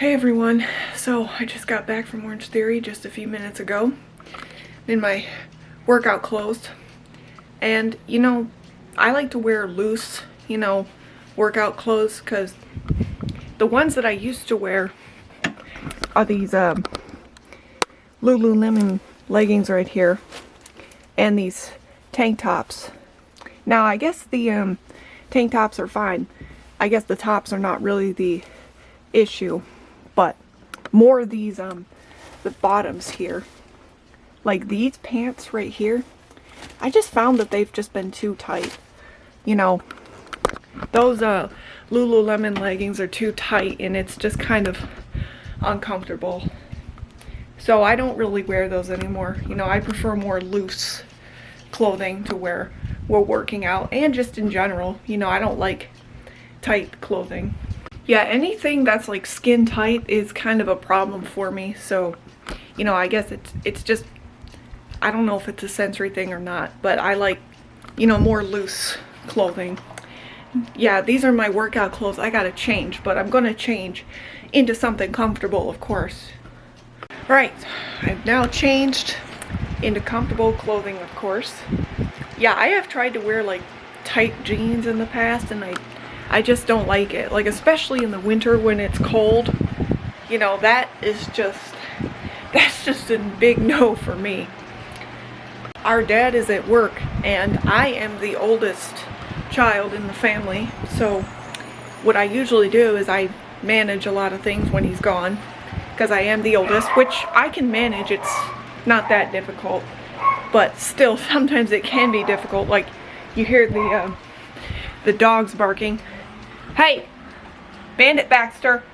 Hey everyone, so I just got back from Orange Theory just a few minutes ago in my workout clothes, and I like to wear loose, workout clothes because the ones that I used to wear are these Lululemon leggings right here and these tank tops. Now I guess the tank tops are fine. I guess the tops are not really the issue. But more of these, the bottoms here, like these pants right here, I just found that they've just been too tight. Those Lululemon leggings are too tight and it's just kind of uncomfortable. So I don't really wear those anymore. I prefer more loose clothing to wear while working out and just in general. I don't like tight clothing. Yeah, anything that's like skin tight is kind of a problem for me. So, I guess it's just, I don't know if it's a sensory thing or not, but I like, more loose clothing. Yeah, these are my workout clothes. I gotta change, but I'm gonna change into something comfortable, of course. Right, I've now changed into comfortable clothing, of course. Yeah, I have tried to wear like tight jeans in the past, and I just don't like it, like especially in the winter when it's cold. That's just a big no for me. Our dad is at work and I am the oldest child in the family, so what I usually do is I manage a lot of things when he's gone because I am the oldest, which I can manage. It's not that difficult, but still sometimes it can be difficult. Like you hear the dogs barking. Hey, Bandit Baxter.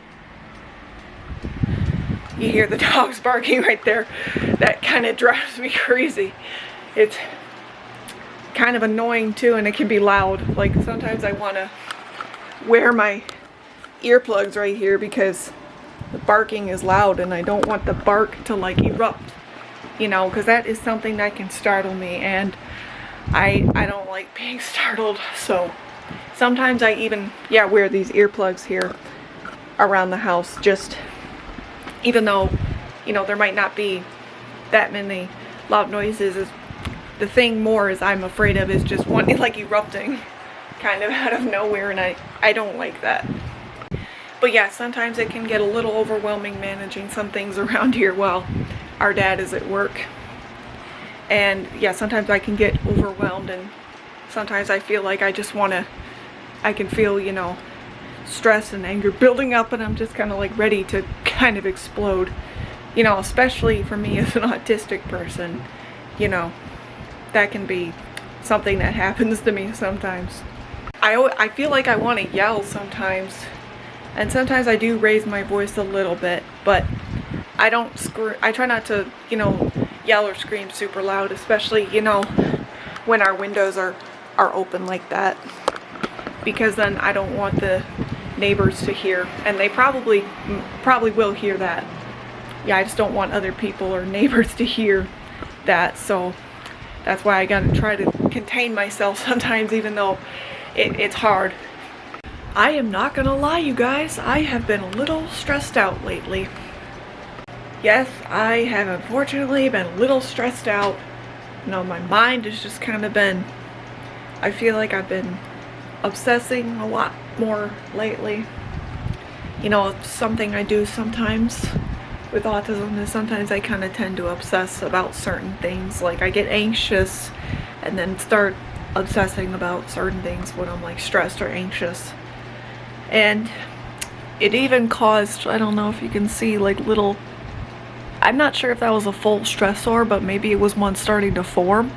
You hear the dogs barking right there. That kind of drives me crazy. It's kind of annoying too, and it can be loud. Like sometimes I want to wear my earplugs right here because the barking is loud and I don't want the bark to like erupt, because that is something that can startle me, and I don't like being startled. So sometimes I even, wear these earplugs here around the house, just even though, there might not be that many loud noises. The thing more is I'm afraid of is just one like erupting kind of out of nowhere, and I don't like that. But yeah, sometimes it can get a little overwhelming managing some things around here while our dad is at work. And yeah, sometimes I can get overwhelmed, and sometimes I feel like I can feel, stress and anger building up, and I'm just kind of like ready to kind of explode, especially for me as an autistic person, that can be something that happens to me sometimes. I feel like I want to yell sometimes, and sometimes I do raise my voice a little bit, but I don't I try not to, yell or scream super loud, especially, when our windows are open like that, because then I don't want the neighbors to hear, and they probably will hear that. Yeah, I just don't want other people or neighbors to hear that, so that's why I gotta try to contain myself sometimes, even though it's hard. I am not gonna lie, you guys, I have been a little stressed out lately. Yes, I have unfortunately been a little stressed out. My mind has just kind of been, I feel like I've been obsessing a lot more lately. Something I do sometimes with autism is sometimes I kind of tend to obsess about certain things. Like I get anxious and then start obsessing about certain things when I'm like stressed or anxious. And it even caused, I don't know if you can see, like little, I'm not sure if that was a full stressor, but maybe it was one starting to form,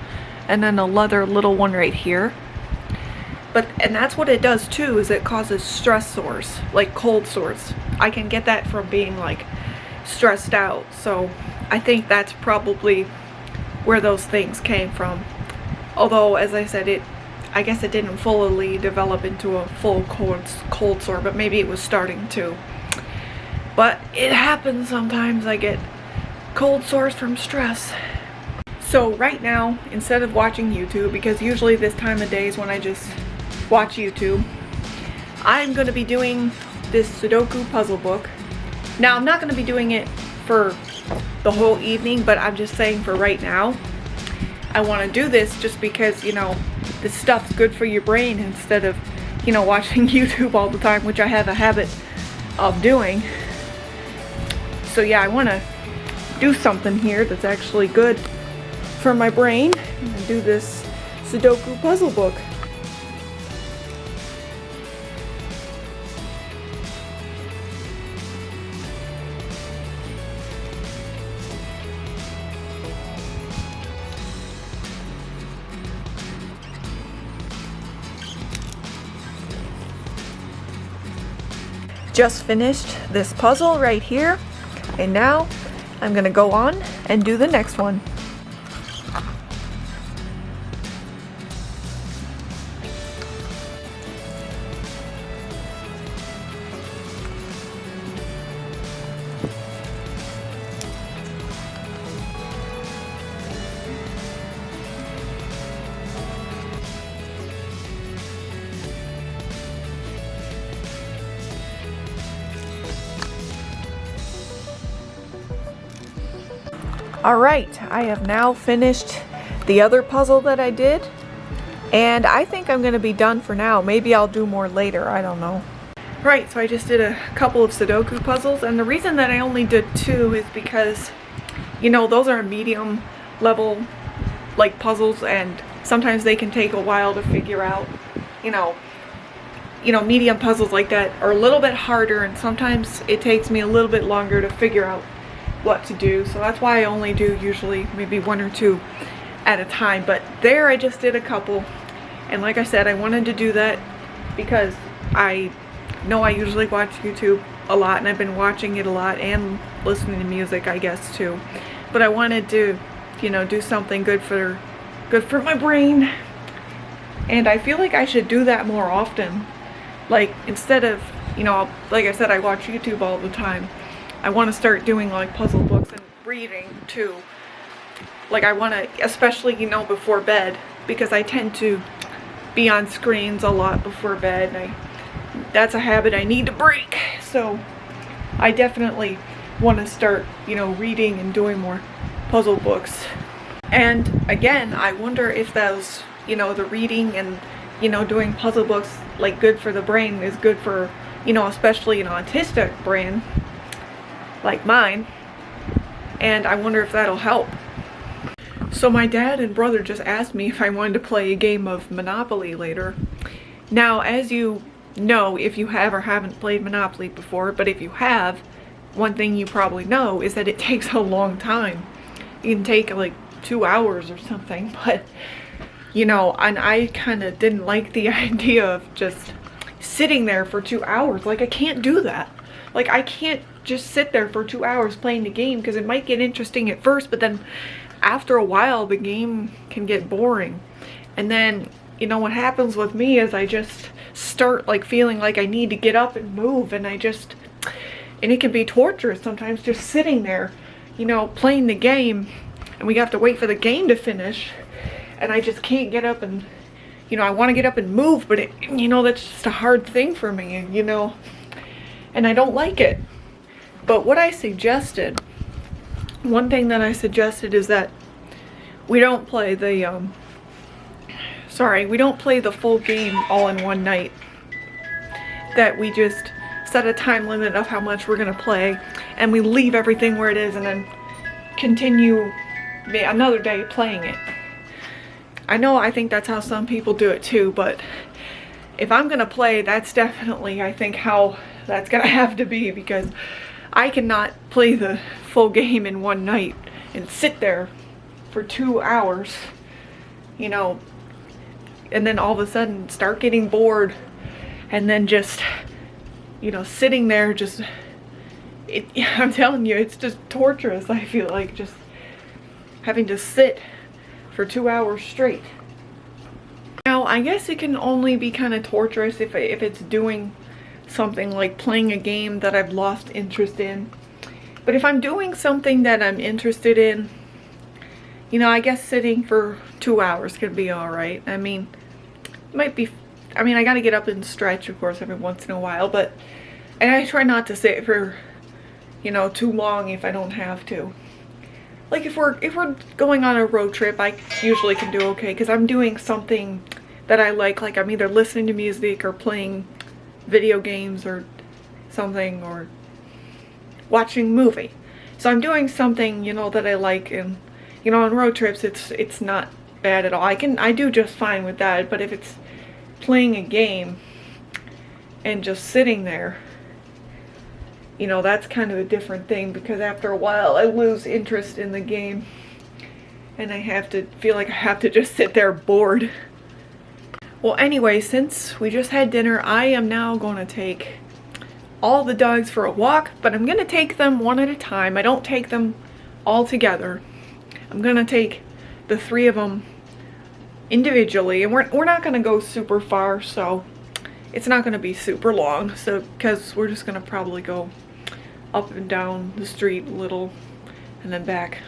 and then another little one right here. And that's what it does too, is it causes stress sores, like cold sores. I can get that from being like stressed out. So I think that's probably where those things came from. Although, as I said, I guess it didn't fully develop into a full cold sore, but maybe it was starting to. But it happens sometimes. I get cold sores from stress. So right now, instead of watching YouTube, because usually this time of day is when I just watch YouTube, I'm going to be doing this Sudoku puzzle book. Now, I'm not going to be doing it for the whole evening, but I'm just saying for right now, I want to do this just because, you know, this stuff's good for your brain instead of, you know, watching YouTube all the time, which I have a habit of doing. So yeah, I want to do something here that's actually good for my brain and do this Sudoku puzzle book. Just finished this puzzle right here, and now I'm gonna go on and do the next one. Alright, I have now finished the other puzzle that I did, and I think I'm going to be done for now. Maybe I'll do more later, I don't know. Right, so I just did a couple of Sudoku puzzles, and the reason that I only did 2 is because, you know, those are medium level like puzzles, and sometimes they can take a while to figure out. You know, medium puzzles like that are a little bit harder, and sometimes it takes me a little bit longer to figure out what to do, so that's why I only do usually maybe 1 or 2 at a time. But there I just did a couple, and like I said, I wanted to do that because I know I usually watch YouTube a lot, and I've been watching it a lot and listening to music, I guess, too. But I wanted to, you know, do something good for my brain, and I feel like I should do that more often. Like, instead of, you know, like I said, I watch YouTube all the time. I want to start doing like puzzle books and reading too. Like, I want to, especially, you know, before bed, because I tend to be on screens a lot before bed, and that's a habit I need to break. So I definitely want to start, you know, reading and doing more puzzle books. And again, I wonder if those, you know, the reading and, you know, doing puzzle books, like, good for the brain is good for, you know, especially an autistic brain like mine, and I wonder if that'll help. So my dad and brother just asked me if I wanted to play a game of Monopoly later. Now, as you know, if you have or haven't played Monopoly before, but if you have, one thing you probably know is that it takes a long time. It can take like 2 hours or something, but, you know, and I kind of didn't like the idea of just sitting there for 2 hours. Like, I can't do that. Like, I can't just sit there for 2 hours playing the game, because it might get interesting at first, but then after a while the game can get boring. And then, you know, what happens with me is I just start like feeling like I need to get up and move, and it can be torturous sometimes just sitting there, you know, playing the game, and we have to wait for the game to finish, and I just can't get up and, you know, I want to get up and move, but it, you know, that's just a hard thing for me, you know, and I don't like it. But what I suggested, one thing that I suggested is that we don't play the, we don't play the full game all in one night. That we just set a time limit of how much we're gonna play, and we leave everything where it is, and then continue another day playing it. I know, I think that's how some people do it too, but if I'm gonna play, that's definitely, I think, how that's gonna have to be, because I cannot play the full game in one night and sit there for 2 hours, you know, and then all of a sudden start getting bored, and then just, you know, sitting there just, I'm telling you, it's just torturous. I feel like just having to sit for 2 hours straight. Now, I guess it can only be kind of torturous if it's doing something like playing a game that I've lost interest in. But if I'm doing something that I'm interested in, you know, I guess sitting for 2 hours could be alright. I mean, it might be, I mean, I gotta get up and stretch, of course, every once in a while, but, and I try not to sit for, you know, too long if I don't have to. Like if we're going on a road trip, I usually can do okay because I'm doing something that I like I'm either listening to music or playing video games or something, or watching a movie. So I'm doing something, you know, that I like, and you know, on road trips it's not bad at all. I do just fine with that, but if it's playing a game and just sitting there, you know, that's kind of a different thing, because after a while I lose interest in the game and I feel like I have to just sit there bored. Well, anyway, since we just had dinner, I am now going to take all the dogs for a walk, but I'm going to take them one at a time. I don't take them all together. I'm going to take the 3 of them individually, and we're not going to go super far, so it's not going to be super long, so because we're just going to probably go up and down the street a little and then back.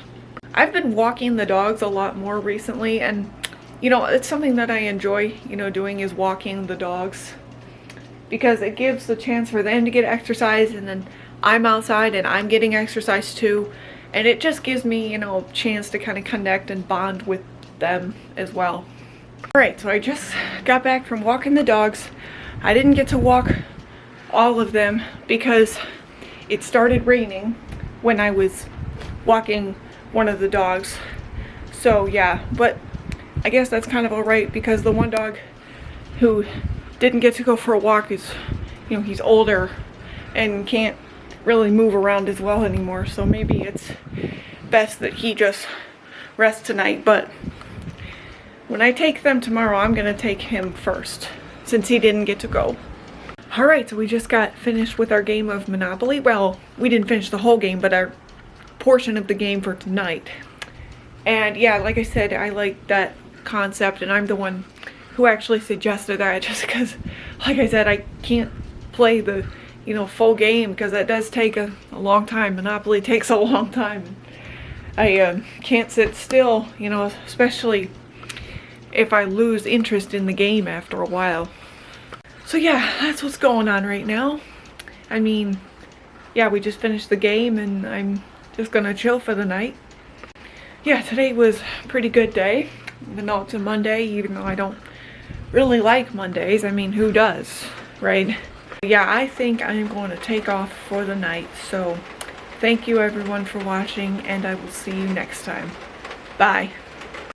I've been walking the dogs a lot more recently, and you know, it's something that I enjoy, you know, doing, is walking the dogs, because it gives the chance for them to get exercise, and then I'm outside and I'm getting exercise too, and it just gives me, you know, a chance to kind of connect and bond with them as well. Alright, so I just got back from walking the dogs. I didn't get to walk all of them because it started raining when I was walking one of the dogs. So yeah, but I guess that's kind of alright, because the one dog who didn't get to go for a walk is, you know, he's older and can't really move around as well anymore, so maybe it's best that he just rests tonight. But when I take them tomorrow, I'm gonna take him first, since he didn't get to go. Alright, so we just got finished with our game of Monopoly. Well, we didn't finish the whole game, but our portion of the game for tonight. And yeah, like I said, I like that concept, and I'm the one who actually suggested that, just because, like I said, I can't play the, you know, full game, because that does take a long time. Monopoly takes a long time. I can't sit still, you know, especially if I lose interest in the game after a while. So yeah, that's what's going on right now. I mean, yeah, we just finished the game and I'm just gonna chill for the night. Yeah, today was a pretty good day, even though it's a Monday, even though I don't really like Mondays. I mean, who does, right? Yeah, I think I'm going to take off for the night. So thank you everyone for watching, and I will see you next time. Bye.